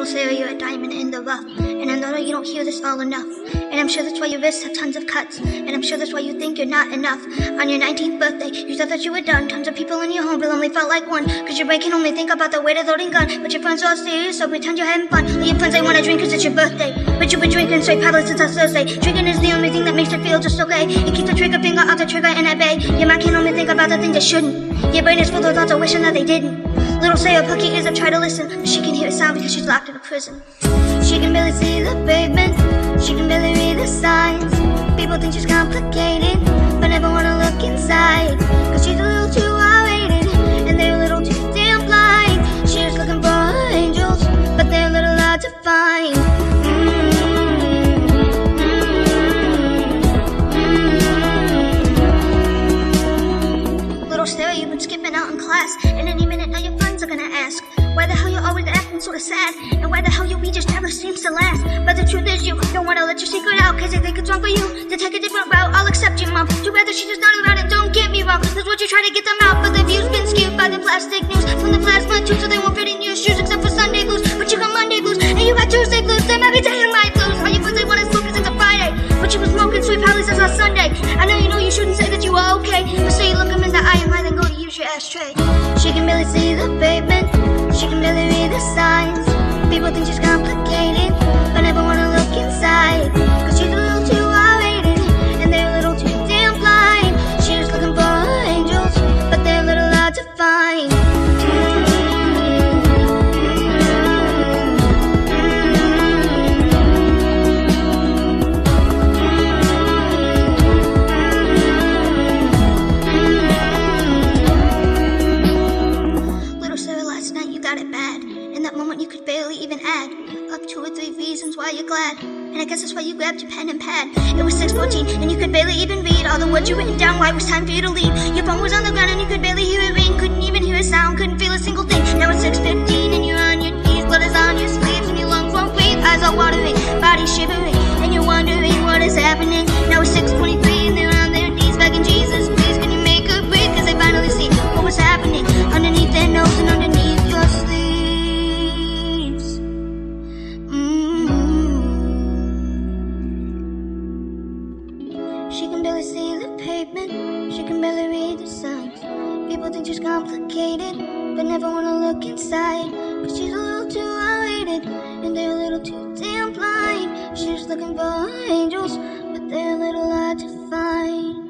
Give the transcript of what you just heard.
Little Sara, you're a diamond in the rough. And I know that you don't hear this all enough. And I'm sure that's why your wrists have tons of cuts. And I'm sure that's why you think you're not enough. On your 19th birthday, you thought that you were done. Tons of people in your home, but only felt like one. Cause your brain can only think about the weight of the loading gun. But your friends are all serious, so pretend you're having fun. All your friends, they wanna drink cause it's your birthday. But you've been drinking straight probably since last Thursday. Drinking is the only thing that makes it feel just okay. It keeps the trigger finger off the trigger and at bay. Your mind can only think about the things it shouldn't. Your brain is full of thoughts of wishing that they didn't. Little Sara, pluck your ears up, try to listen. But she can hear a sound because she's locked in a prison. She can barely see the pavement. She can barely read the signs. People think she's complicated, but never wanna look inside. Cause she's a little too R-rated, and they're a little too damn blind. She's looking for her angels, but they're a little hard to find. Little Sara, you've been skipping out in class, and any minute now your friends are gonna ask why the hell you're always acting sort of sad, and why the hell your weed just never seems to last. But the truth is you don't wanna let your secret out, cause they think it's wrong for you to take a different route. I'll accept you, mom, too bad that she's just not around, and don't get me wrong, that's what you try to get them out. But the view's been skewed by the plastic news from the plasma too, so they won't fit in your shoes except for Sunday blues. But you got Monday blues, and you got Tuesday blues, then every day in my blues. All your friends, they wanna smoke cause it's a Friday, but you was smoking sweet probably since last Sunday. I know you shouldn't say that you were okay, but say you look them in the eye and lie, then go to use your ashtray. She can barely see the pavement, she can barely read the signs. People think she's complicated, but never wanna look inside. Cause she's a little too R-rated, and they're a little too damn blind. She's looking for her angels, but they're a little hard to find. Little Sara, last night you got it bad. In that moment you could barely even add up 2 or 3 reasons why you're glad. And I guess that's why you grabbed your pen and pad. It was 6:14 and you could barely even read all the words you written down. Why it was time for you to leave. Your phone was on the ground and you could barely hear it ring. Couldn't even hear a sound, couldn't feel a single thing. Now it's 6:15 and you're on your knees. Blood is on your sleeves and your lungs won't breathe. Eyes are watering, body shivering, and you're wondering what is happening. Now it's 6:23 and they're on their knees begging Jesus, please can you make her breathe. Cause they finally see what was happening underneath their nose and underneath your sleeve. She can barely see the pavement, she can barely read the signs. People think she's complicated, but never wanna look inside. Cause she's a little too R-rated, and they're a little too damn blind. She's looking for her angels, but they're a little hard to find.